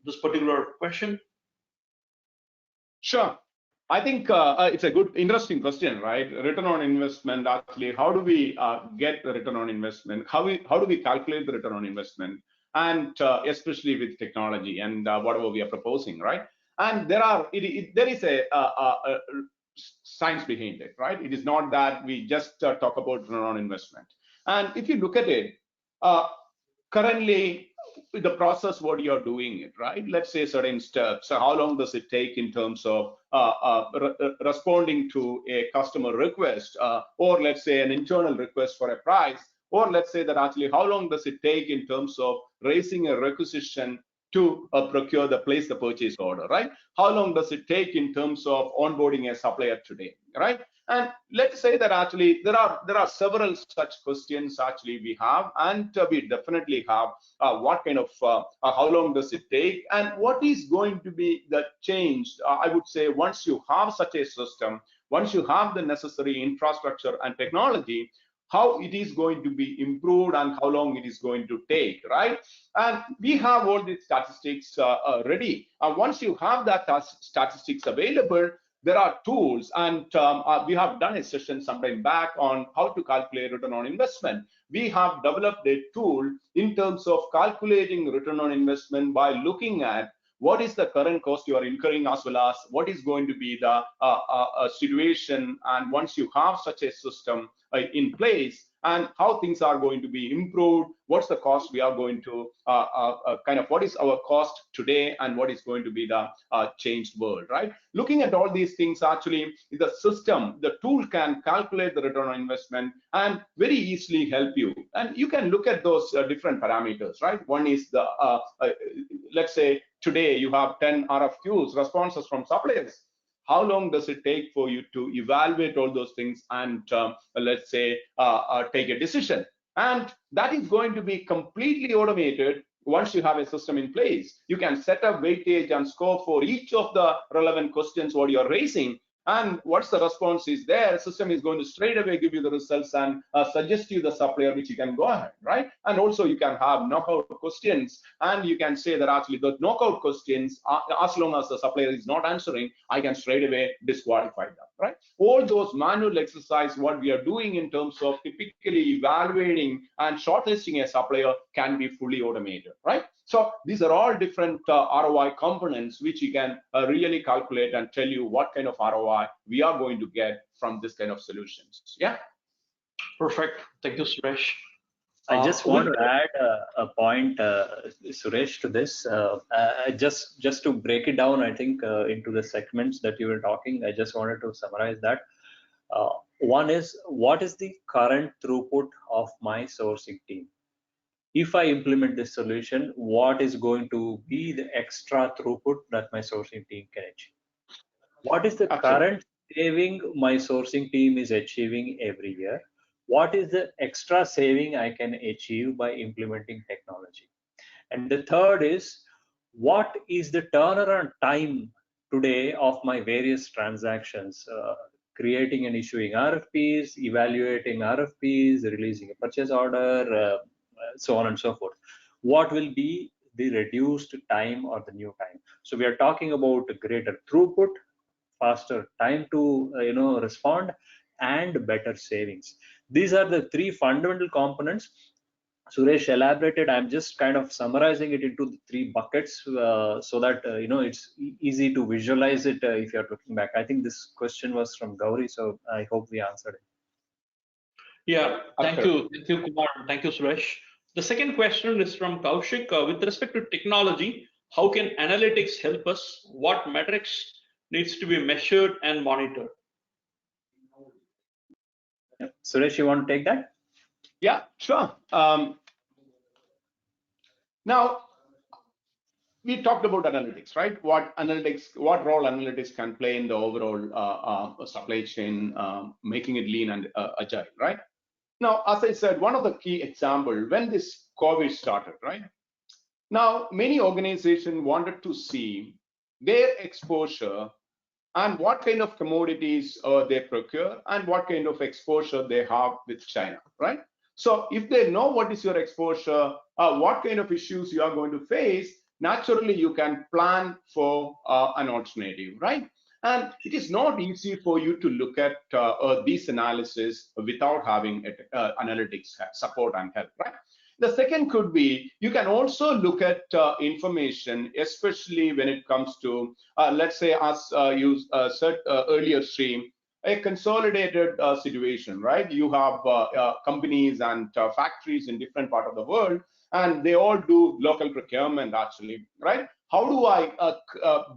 A: this particular question?
B: Sure. I think it's a good, interesting question, right? Return on investment, actually, how do we get the return on investment? How do we calculate the return on investment? And especially with technology and whatever we are proposing, right? And there is a science behind it, right? It is not that we just talk about return on investment. And if you look at it, uh, currently the process what you're doing it, right? Let's say certain steps. So how long does it take in terms of responding to a customer request, or let's say an internal request for a price, or let's say that actually how long does it take in terms of raising a requisition to place the purchase order, right? How long does it take in terms of onboarding a supplier today, right? And let's say that actually there are several such questions actually we have, and we definitely have what kind of how long does it take, and what is going to be the change. I would say once you have such a system, once you have the necessary infrastructure and technology, how it is going to be improved and how long it is going to take, right? And we have all these statistics ready. And once you have that statistics available, there are tools, and we have done a session sometime back on how to calculate return on investment. We have developed a tool in terms of calculating return on investment by looking at what is the current cost you are incurring, as well as what is going to be the situation. And once you have such a system in place, and how things are going to be improved, what's the cost we are going to what is our cost today, and what is going to be the changed world, right? Looking at all these things, actually the system, the tool can calculate the return on investment and very easily help you. And you can look at those different parameters, right? One is the let's say today you have 10 RFQs, responses from suppliers. How long does it take for you to evaluate all those things and let's say take a decision? And that is going to be completely automated. Once you have a system in place, you can set up weightage and score for each of the relevant questions what you're raising, and once the response is there, the system is going to straight away give you the results and suggest you the supplier which you can go ahead, right? And also you can have knockout questions, and you can say that actually the knockout questions, as long as the supplier is not answering, I can straight away disqualify them, right? All those manual exercise what we are doing in terms of typically evaluating and shortlisting a supplier can be fully automated, right? So these are all different ROI components which you can really calculate and tell you what kind of ROI we are going to get from this kind of solutions. Yeah.
A: Perfect. Thank you, Suresh.
C: I just want to add a point, Suresh, to this. Just to break it down, I think into the segments that you were talking, I just wanted to summarize that. One is, what is the current throughput of my sourcing team? If I implement this solution, what is going to be the extra throughput that my sourcing team can achieve? What is the current saving my sourcing team is achieving every year? What is the extra saving I can achieve by implementing technology? And the third is, what is the turnaround time today of my various transactions? Creating and issuing RFPs, evaluating RFPs, releasing a purchase order, so on and so forth. What will be the reduced time or the new time? So we are talking about greater throughput, faster time to respond, and better savings. These are the three fundamental components. Suresh elaborated. I'm just kind of summarizing it into the three buckets so that it's easy to visualize it if you're looking back. I think this question was from Gauri, so I hope we answered it.
A: Yeah, thank you, Kumar. Thank you, Suresh. The second question is from Kaushik. With respect to technology, how can analytics help us? What metrics needs to be measured and monitored?
C: Yeah. Suresh, you want to take that?
B: Yeah, sure. Now, we talked about analytics, right? What role analytics can play in the overall supply chain, making it lean and agile, right? Now, as I said, one of the key examples when this COVID started, right? Now, many organizations wanted to see their exposure and what kind of commodities they procure and what kind of exposure they have with China, right? So if they know what is your exposure, what kind of issues you are going to face, naturally you can plan for an alternative, right? And it is not easy for you to look at these analysis without having analytics support and help, right? The second could be, you can also look at information, especially when it comes to, let's say, as you said earlier, Stream, a consolidated situation, right? You have companies and factories in different part of the world, and they all do local procurement, actually, right? How do I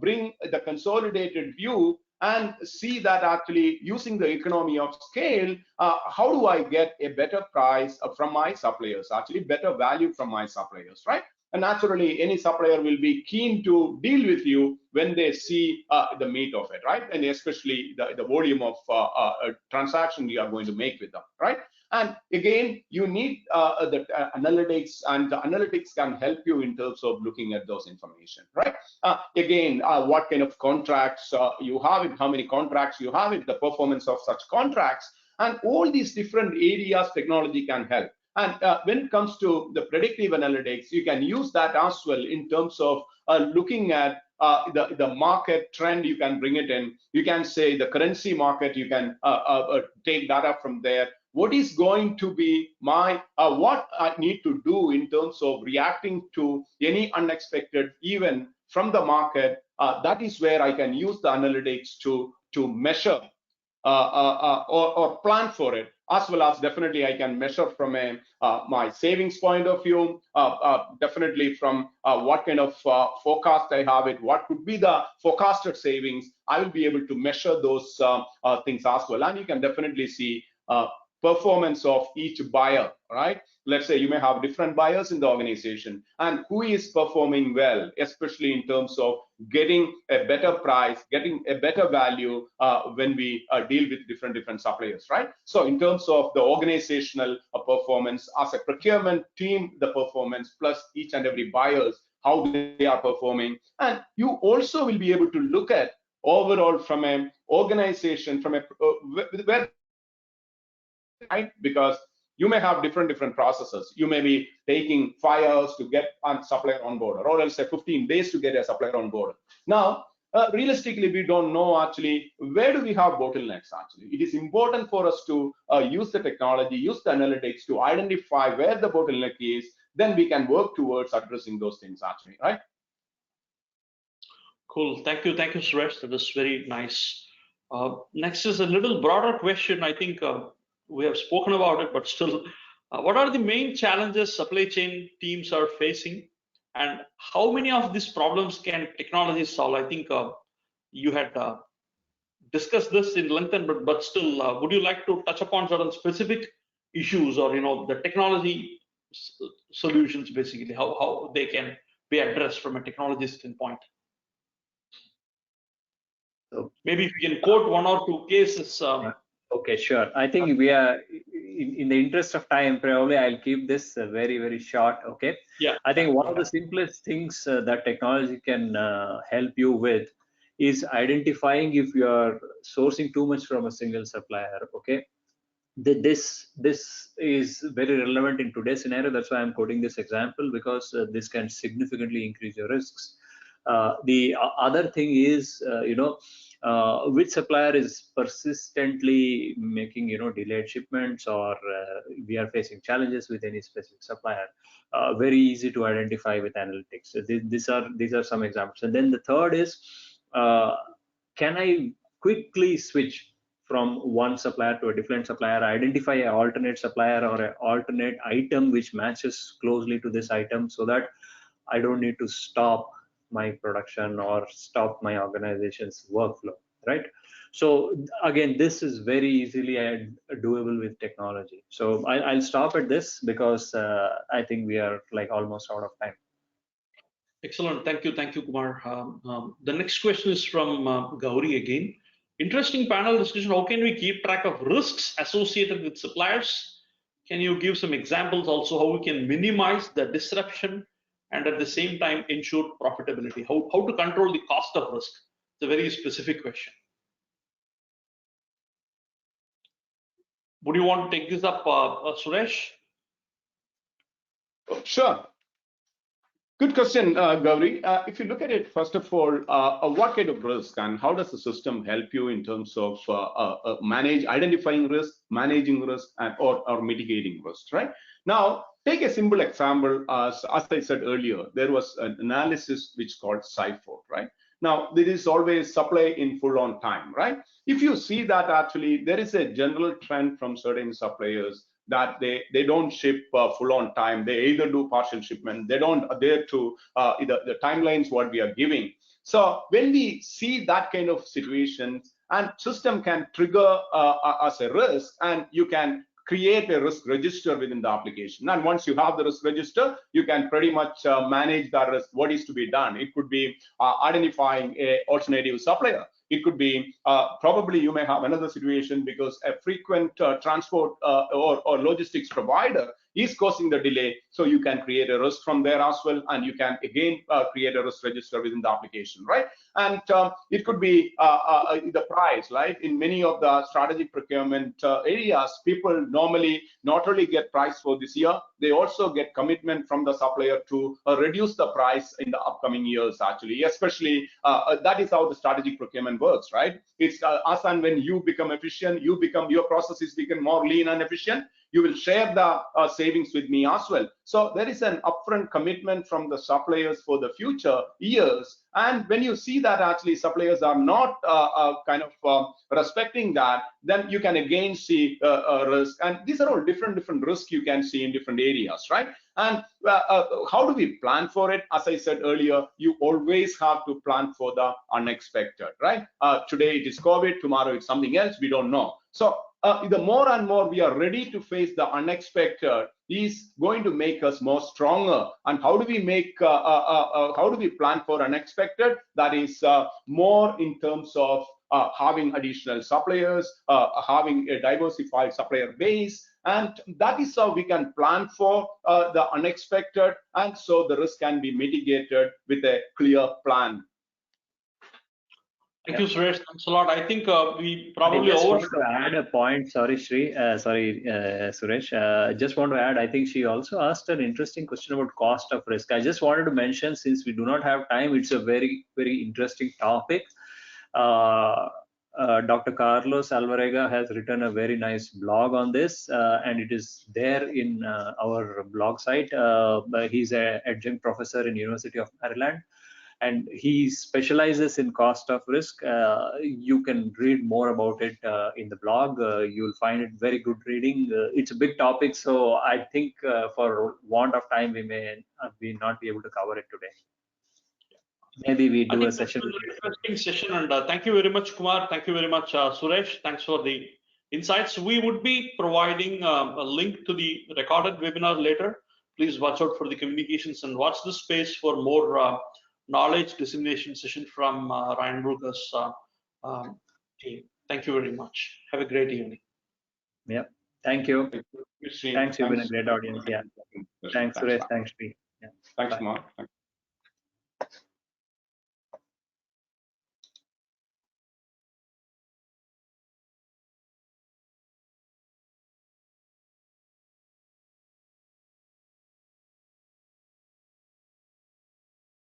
B: bring the consolidated view and see that actually using the economy of scale, how do I get a better price from my suppliers, actually better value from my suppliers, right? And naturally, any supplier will be keen to deal with you when they see the meat of it, right? And especially the volume of transaction you are going to make with them, right? And again, you need the analytics, and the analytics can help you in terms of looking at those information, right? Again, what kind of contracts you have, how many contracts you have, the performance of such contracts, and all these different areas technology can help. And when it comes to the predictive analytics, you can use that as well in terms of looking at the market trend. You can bring it in. You can say the currency market, you can take data from there. What is going to be my, what I need to do in terms of reacting to any unexpected event from the market. That is where I can use the analytics to measure or plan for it, as well as definitely I can measure from a my savings point of view, definitely from what kind of forecast I have it, what could be the forecasted savings. I will be able to measure those things as well, and you can definitely see performance of each buyer, right? Let's say you may have different buyers in the organization, and who is performing well, especially in terms of getting a better price, getting a better value when we deal with different suppliers, right? So in terms of the organizational performance as a procurement team, the performance plus each and every buyers, how they are performing. And you also will be able to look at overall from an organization, from a where, right? Because you may have different processes. You may be taking 5 hours to get a supplier on board, or else say 15 days to get a supplier on board. Now, realistically, we don't know actually where do we have bottlenecks. Actually, it is important for us to use the technology, use the analytics to identify where the bottleneck is. Then we can work towards addressing those things. Actually, right?
A: Cool. Thank you, Suresh. That was very nice. Next is a little broader question. I think we have spoken about it, but still, what are the main challenges supply chain teams are facing, and how many of these problems can technology solve? I think you had discussed this in length, but still, would you like to touch upon certain specific issues, or the technology solutions, basically how they can be addressed from a technology standpoint?
C: So
A: maybe if you can quote 1 or 2 cases.
C: Okay, sure. I think we are, in the interest of time, probably I'll keep this very short. Okay.
A: Yeah.
C: I think one of the simplest things that technology can help you with is identifying if you are sourcing too much from a single supplier. Okay. This is very relevant in today's scenario. That's why I'm quoting this example, because this can significantly increase your risks. The other thing is, which supplier is persistently making delayed shipments, or we are facing challenges with any specific supplier. Very easy to identify with analytics. So these are some examples. And then the third is, can I quickly switch from one supplier to a different supplier, identify an alternate supplier or an alternate item which matches closely to this item, so that I don't need to stop my production or stop my organization's workflow, right? So again, this is very easily doable with technology. So I'll stop at this, because I think we are like almost out of time.
A: Excellent. Thank you, Kumar. The next question is from Gauri again. Interesting panel discussion. How can we keep track of risks associated with suppliers? Can you give some examples also how we can minimize the disruption and at the same time ensure profitability? How to control the cost of risk? It's a very specific question. Would you want to take this up, Suresh?
B: Sure. Good question, Gauri. If you look at it, first of all, what kind of risk and how does the system help you in terms of identifying risk, managing risk, and or mitigating risk, right? Now, take a simple example. As I said earlier, there was an analysis which called CIFO, right? Now, there is always supply in full on time, right? If you see that actually there is a general trend from certain suppliers that they don't ship full on time. They either do partial shipment, they don't adhere to the timelines what we are giving. So when we see that kind of situations, and system can trigger as a risk, and you can create a risk register within the application. And once you have the risk register, you can pretty much manage that risk, what is to be done. It could be identifying a alternative supplier. It could be probably you may have another situation because a frequent transport or logistics provider is causing the delay. So you can create a risk from there as well, and you can again create a risk register within the application, right? And it could be the price, right? In many of the strategic procurement areas, people normally not only get price for this year, they also get commitment from the supplier to reduce the price in the upcoming years, actually, especially that is how the strategic procurement works, right? It's as and when you become efficient, your processes become more lean and efficient, you will share the savings with me as well. So there is an upfront commitment from the suppliers for the future years. And when you see that actually suppliers are not respecting that, then you can again see a risk. And these are all different risks you can see in different areas, right? And how do we plan for it? As I said earlier, you always have to plan for the unexpected, right? Today it is COVID, tomorrow it's something else, we don't know. So the more and more we are ready to face the unexpected is going to make us more stronger. And how do we make how do we plan for unexpected? That is more in terms of having additional suppliers, having a diversified supplier base, and that is how we can plan for the unexpected, and so the risk can be mitigated with a clear plan.
A: Thank you, Suresh. Thanks a lot. I think we probably
C: I just want to add a point. Sorry, Suresh. Just want to add, I think she also asked an interesting question about cost of risk. I just wanted to mention, since we do not have time, it's a very, very interesting topic. Dr. Carlos Alvarenga has written a very nice blog on this, and it is there in our blog site. He's an adjunct professor in University of Maryland, and he specializes in cost of risk. You can read more about it in the blog. You'll find it very good reading. It's a big topic, so I think for want of time, we may not be able to cover it today. Maybe we do a session.
A: Interesting session, and thank you very much, Kumar. Thank you very much, Suresh. Thanks for the insights. We would be providing a link to the recorded webinar later. Please watch out for the communications and watch this space for more knowledge dissemination session from Ryan Brooker's team. Thank you very much. Have a great evening.
C: Yeah, thank you. Thanks, you've been a great audience. Yeah. Thanks, Suresh. Thanks, Sri. Yeah.
B: Thanks, Mark.